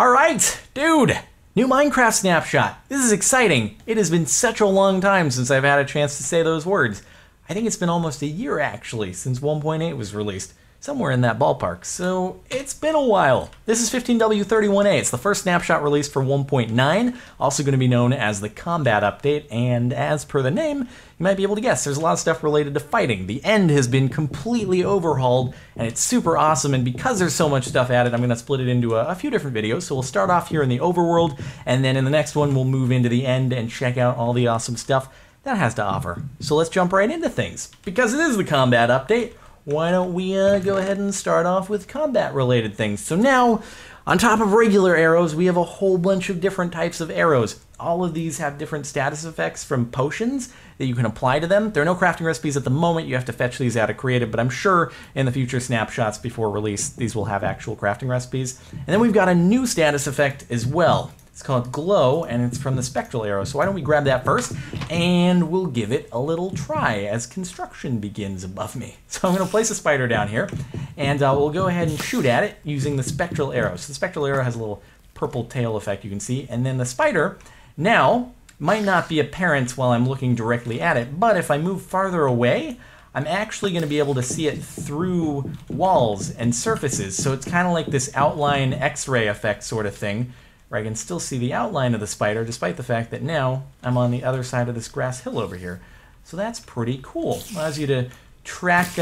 Alright, dude! New Minecraft snapshot. This is exciting. It has been such a long time since I've had a chance to say those words. I think it's been almost a year actually since 1.8 was released. Somewhere in that ballpark, so it's been a while. This is 15W31A. It's the first snapshot released for 1.9, also going to be known as the Combat Update, and as per the name, you might be able to guess, there's a lot of stuff related to fighting. The end has been completely overhauled, and it's super awesome, and because there's so much stuff added, I'm going to split it into a few different videos. So we'll start off here in the overworld, and then in the next one we'll move into the end and check out all the awesome stuff that has to offer. So let's jump right into things. Because it is the Combat Update, why don't we go ahead and start off with combat-related things. So now, on top of regular arrows, we have a whole bunch of different types of arrows. All of these have different status effects from potions that you can apply to them. There are no crafting recipes at the moment. You have to fetch these out of Creative, but I'm sure in the future snapshots before release, these will have actual crafting recipes. And then we've got a new status effect as well. It's called Glow, and it's from the Spectral Arrow. So why don't we grab that first, and we'll give it a little try as construction begins above me. So I'm going to place a spider down here, and we'll go ahead and shoot at it using the Spectral Arrow. So the Spectral Arrow has a little purple tail effect you can see, and then the spider now might not be apparent while I'm looking directly at it, but if I move farther away, I'm actually going to be able to see it through walls and surfaces. So it's kind of like this outline X-ray effect sort of thing, where I can still see the outline of the spider despite the fact that now I'm on the other side of this grass hill over here. So that's pretty cool. Allows you to track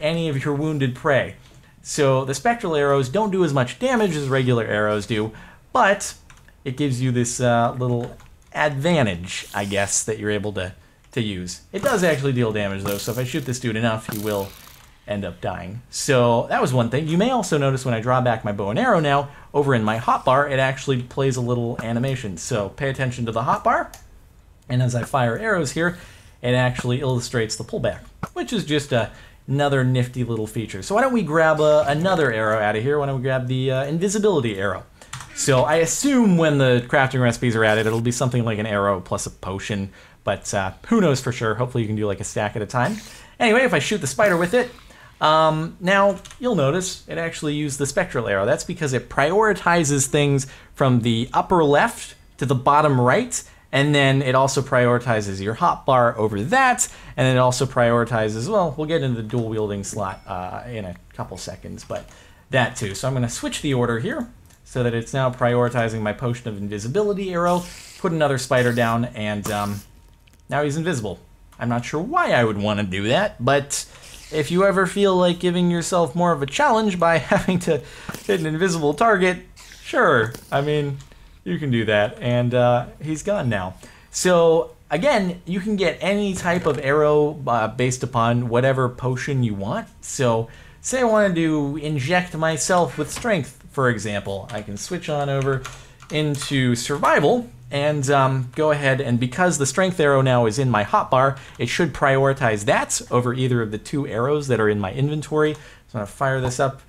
any of your wounded prey. So the spectral arrows don't do as much damage as regular arrows do, but it gives you this little advantage, I guess, that you're able to use. It does actually deal damage though, so if I shoot this dude enough, he will end up dying. So that was one thing. You may also notice when I draw back my bow and arrow now, over in my hotbar, it actually plays a little animation. So pay attention to the hotbar, and as I fire arrows here, it actually illustrates the pullback, which is just another nifty little feature. So why don't we grab another arrow out of here? Why don't we grab the invisibility arrow? So I assume when the crafting recipes are added, it'll be something like an arrow plus a potion, but who knows for sure. Hopefully you can do like a stack at a time. Anyway, if I shoot the spider with it, now you'll notice it actually used the spectral arrow. That's because it prioritizes things from the upper left to the bottom right, and then it also prioritizes your hotbar over that, and it also prioritizes, well, we'll get into the dual wielding slot in a couple seconds, but that too. So I'm going to switch the order here so that it's now prioritizing my potion of invisibility arrow, put another spider down, and now he's invisible. I'm not sure why I would want to do that, but if you ever feel like giving yourself more of a challenge by having to hit an invisible target, sure, I mean, you can do that, and he's gone now. So again, you can get any type of arrow based upon whatever potion you want. So say I wanted to inject myself with strength, for example, I can switch on over into survival, and go ahead, and because the strength arrow now is in my hotbar, it should prioritize that over either of the two arrows that are in my inventory. So I'm going to fire this up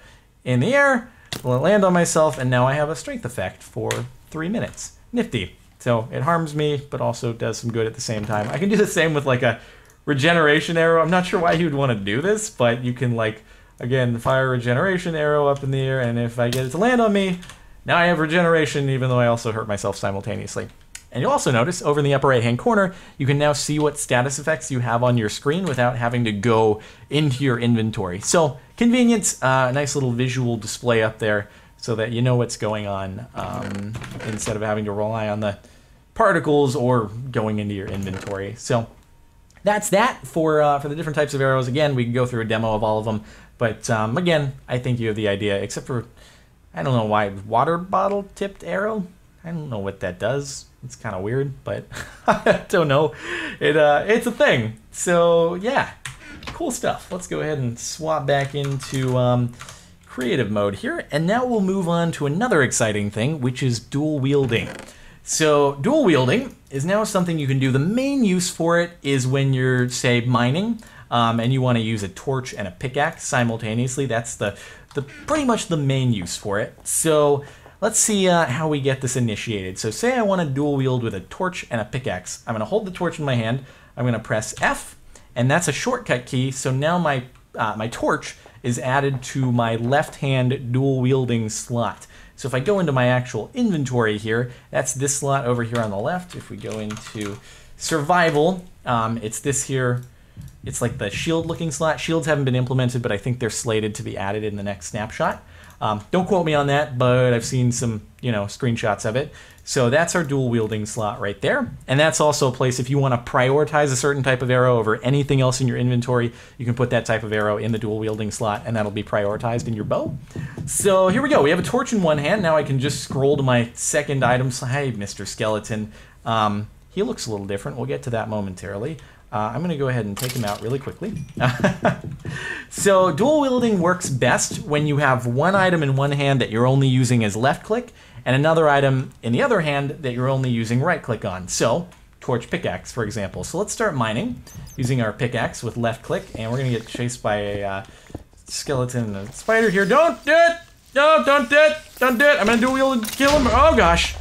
in the air, let it land on myself, and now I have a strength effect for 3 minutes. Nifty. So it harms me, but also does some good at the same time. I can do the same with like a regeneration arrow. I'm not sure why you would want to do this, but you can like, again, fire a regeneration arrow up in the air, and if I get it to land on me, now I have regeneration, even though I also hurt myself simultaneously. And you'll also notice over in the upper right-hand corner, you can now see what status effects you have on your screen without having to go into your inventory. So convenience, a nice little visual display up there so that you know what's going on instead of having to rely on the particles or going into your inventory. So that's that for the different types of arrows. Again, we can go through a demo of all of them, but again, I think you have the idea, except for, I don't know why, water bottle tipped arrow? I don't know what that does. It's kind of weird, but I don't know. It's a thing. So yeah, cool stuff. Let's go ahead and swap back into creative mode here. And now we'll move on to another exciting thing, which is dual wielding. So dual wielding is now something you can do. The main use for it is when you're, say, mining, and you want to use a torch and a pickaxe simultaneously. That's pretty much the main use for it. So let's see how we get this initiated. So say I want to dual wield with a torch and a pickaxe. I'm going to hold the torch in my hand. I'm going to press F, and that's a shortcut key. So now my torch is added to my left hand dual wielding slot. So if I go into my actual inventory here, that's this slot over here on the left. If we go into survival, it's this here. It's like the shield looking slot. Shields haven't been implemented, but I think they're slated to be added in the next snapshot. Don't quote me on that, but I've seen some, screenshots of it. So that's our dual wielding slot right there. And that's also a place if you want to prioritize a certain type of arrow over anything else in your inventory, you can put that type of arrow in the dual wielding slot and that'll be prioritized in your bow. So here we go. We have a torch in one hand. Now I can just scroll to my second item. Hey, Mr. Skeleton. He looks a little different. We'll get to that momentarily. I'm going to go ahead and take him out really quickly. So dual wielding works best when you have one item in one hand that you're only using as left click and another item in the other hand that you're only using right click on. So torch pickaxe, for example. So let's start mining using our pickaxe with left click, and we're going to get chased by a skeleton and a spider here. Don't do it! No, don't do it! Don't do it! I'm going to dual wield and kill him. Oh gosh.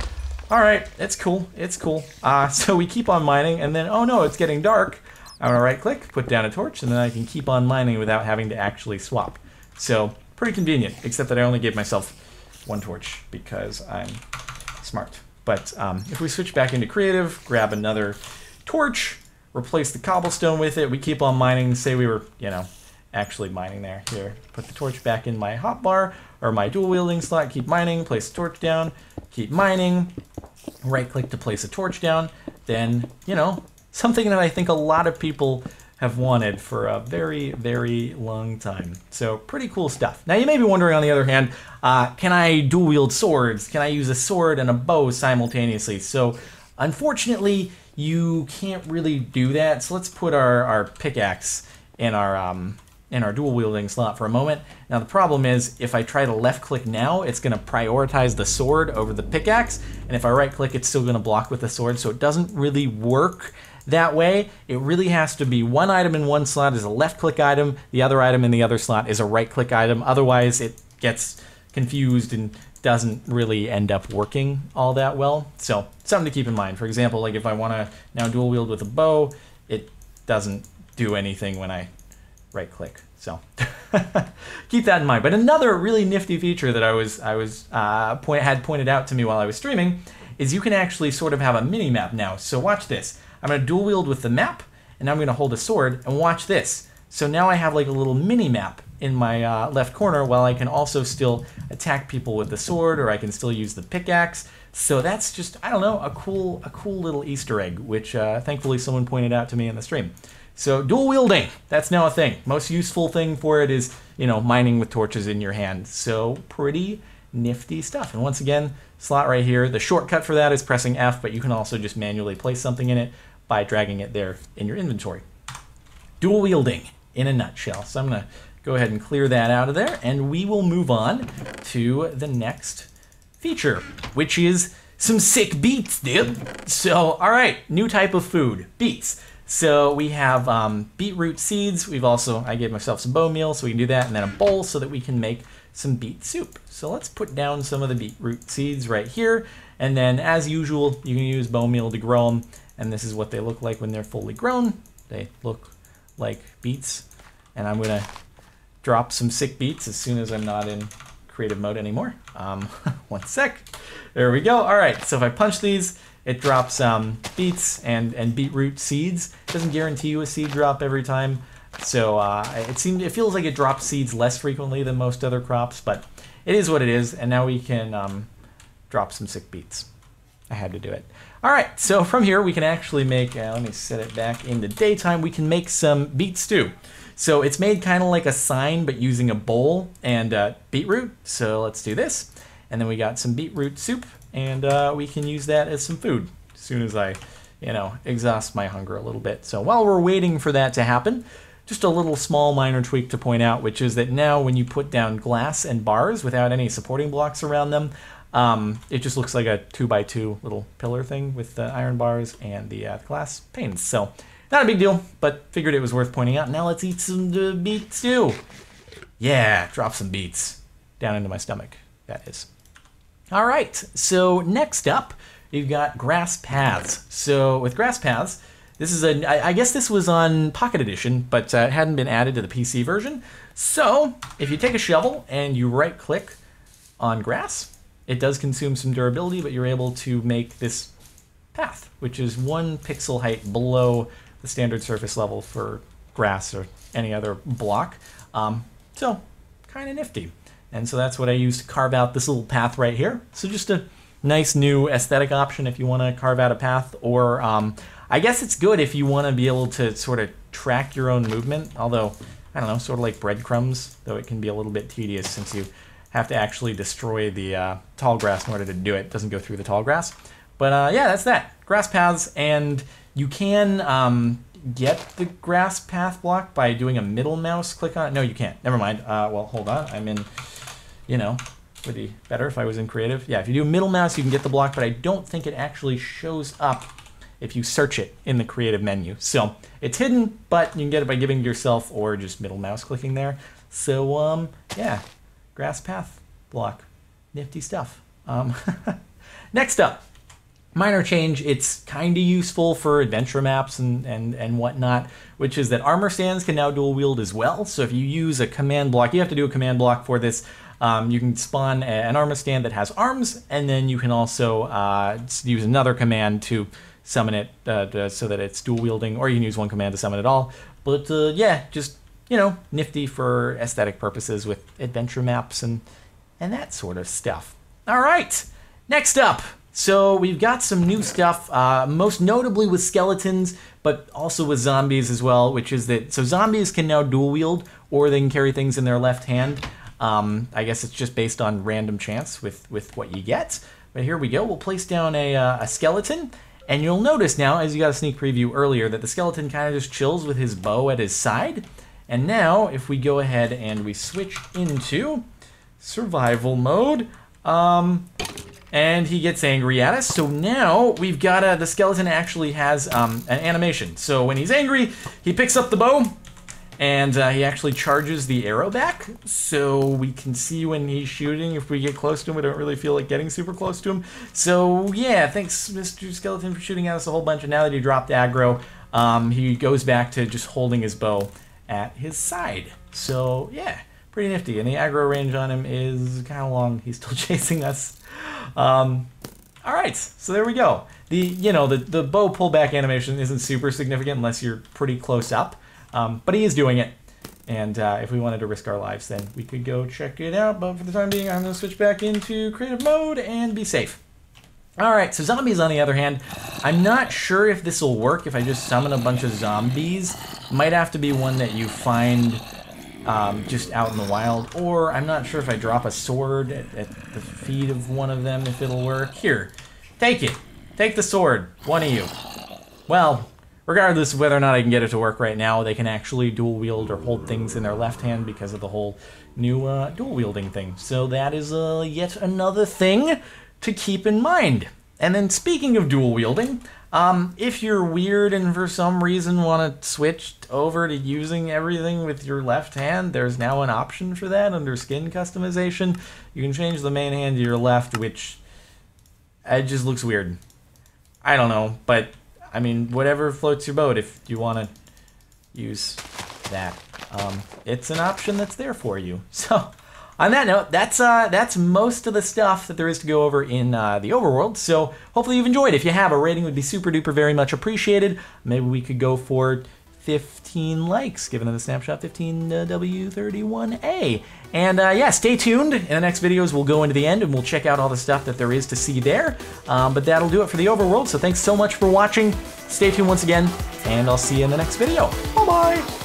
All right, it's cool. It's cool. So we keep on mining, and then, oh no, it's getting dark. I'm gonna right click, put down a torch, and then I can keep on mining without having to actually swap. So pretty convenient, except that I only gave myself one torch because I'm smart. But if we switch back into creative, grab another torch, replace the cobblestone with it, we keep on mining, say we were, actually mining there. Here, put the torch back in my hotbar, or my dual wielding slot, keep mining, place the torch down, keep mining, right click to place a torch down, then, something that I think a lot of people have wanted for a very, very long time. So pretty cool stuff. Now you may be wondering, on the other hand, can I dual wield swords? Can I use a sword and a bow simultaneously? So unfortunately, you can't really do that. So let's put our pickaxe in our dual wielding slot for a moment. Now the problem is, if I try to left click now, it's going to prioritize the sword over the pickaxe, and if I right click, it's still going to block with the sword, so it doesn't really work that way. It really has to be one item in one slot is a left click item, the other item in the other slot is a right click item, otherwise it gets confused and doesn't really end up working all that well. So something to keep in mind. For example, like if I want to now dual wield with a bow, it doesn't do anything when I right click. So keep that in mind. But another really nifty feature that had pointed out to me while I was streaming is you can actually sort of have a mini map now. So watch this. I'm going to dual wield with the map, and I'm going to hold a sword, and watch this. So now I have like a little mini map in my left corner, while I can also still attack people with the sword, or I can still use the pickaxe. So that's just, I don't know, a cool little Easter egg, which thankfully someone pointed out to me in the stream. So dual wielding, that's now a thing. Most useful thing for it is, mining with torches in your hand. So pretty nifty stuff. And once again, slot right here. The shortcut for that is pressing F, but you can also just manually place something in it by dragging it there in your inventory. Dual wielding in a nutshell. So I'm going to go ahead and clear that out of there, and we will move on to the next feature, which is some sick beets, dude. So, all right, new type of food, beets. So we have beetroot seeds. I gave myself some bone meal so we can do that, and then a bowl so that we can make some beet soup. So let's put down some of the beetroot seeds right here, and then as usual, you can use bone meal to grow them, and this is what they look like when they're fully grown. They look like beets, and I'm gonna drop some sick beets as soon as I'm not in creative mode anymore. One sec. There we go. All right, so if I punch these, it drops beets and beetroot seeds. It doesn't guarantee you a seed drop every time, so it feels like it drops seeds less frequently than most other crops, but it is what it is. And now we can drop some sick beets. I had to do it. All right, so from here we can actually make. Let me set it back into daytime. We can make some beet stew. So it's made kind of like a sign, but using a bowl and beetroot. So let's do this. And then we got some beetroot soup, and we can use that as some food as soon as I, exhaust my hunger a little bit. So while we're waiting for that to happen, just a little small minor tweak to point out, which is that now when you put down glass and bars without any supporting blocks around them, it just looks like a 2x2 little pillar thing with the iron bars and the glass panes. So not a big deal, but figured it was worth pointing out. Now let's eat some beet stew. Yeah, drop some beets down into my stomach, that is. All right, so next up, you've got grass paths. So with grass paths, this is I guess this was on Pocket Edition, but it hadn't been added to the PC version. So if you take a shovel and you right click on grass, it does consume some durability, but you're able to make this path, which is 1 pixel height below the standard surface level for grass or any other block. So kind of nifty. And so that's what I use to carve out this little path right here. So just a nice new aesthetic option if you want to carve out a path, or I guess it's good if you want to be able to sort of track your own movement, although, I don't know, sort of like breadcrumbs, though it can be a little bit tedious since you have to actually destroy the tall grass in order to do it. It doesn't go through the tall grass. But yeah, that's that. Grass paths, and you can get the grass path block by doing a middle mouse click on it. No, you can't. Never mind. Well, hold on. I'm in, you know, would be better if I was in creative. Yeah, if you do middle mouse, you can get the block, but I don't think it actually shows up if you search it in the creative menu. So it's hidden, but you can get it by giving it yourself or just middle mouse clicking there. So yeah, grass path block, nifty stuff. Next up, minor change. It's kind of useful for adventure maps and whatnot, which is that armor stands can now dual wield as well. So if you use a command block, you have to do a command block for this. You can spawn an armor stand that has arms, and then you can also use another command to summon it so that it's dual wielding, or you can use one command to summon it all. But yeah, just, you know, nifty for aesthetic purposes with adventure maps and that sort of stuff. All right, next up. So we've got some new stuff, most notably with skeletons, but also with zombies as well, which is that, so zombies can now dual wield, or they can carry things in their left hand. I guess it's just based on random chance with what you get. But here we go. We'll place down a skeleton, and you'll notice now, as you got a sneak preview earlier, that the skeleton kind of just chills with his bow at his side. And now, if we go ahead and we switch into survival mode, and he gets angry at us. So now we've got the skeleton actually has an animation. So when he's angry, he picks up the bow, and he actually charges the arrow back, so we can see when he's shooting. If we get close to him, we don't really feel like getting super close to him. So yeah, thanks Mr. Skeleton for shooting at us a whole bunch, and now that he dropped aggro, he goes back to just holding his bow at his side. So yeah, pretty nifty, and the aggro range on him is kind of long. He's still chasing us. All right, so there we go. The bow pullback animation isn't super significant unless you're pretty close up. But he is doing it, and if we wanted to risk our lives, then we could go check it out. But for the time being, I'm going to switch back into creative mode and be safe. All right, so zombies, on the other hand, I'm not sure if this will work if I just summon a bunch of zombies. Might have to be one that you find just out in the wild, or I'm not sure if I drop a sword at the feet of one of them, if it'll work. Here, take it. Take the sword, one of you. Well, regardless of whether or not I can get it to work right now, they can actually dual wield or hold things in their left hand because of the whole new dual wielding thing. So that is yet another thing to keep in mind. And then speaking of dual wielding, if you're weird and for some reason want to switch over to using everything with your left hand, there's now an option for that under skin customization. You can change the main hand to your left, which it just looks weird. I don't know, but I mean, whatever floats your boat if you want to use that. It's an option that's there for you. So, on that note, that's most of the stuff that there is to go over in the overworld. So, hopefully you've enjoyed. If you have, a rating would be super duper very much appreciated. Maybe we could go for 15 likes, given the snapshot 15W31A. And yeah, stay tuned. In the next videos, we'll go into the end and we'll check out all the stuff that there is to see there. But that'll do it for the overworld. So thanks so much for watching. Stay tuned once again, and I'll see you in the next video. Bye-bye.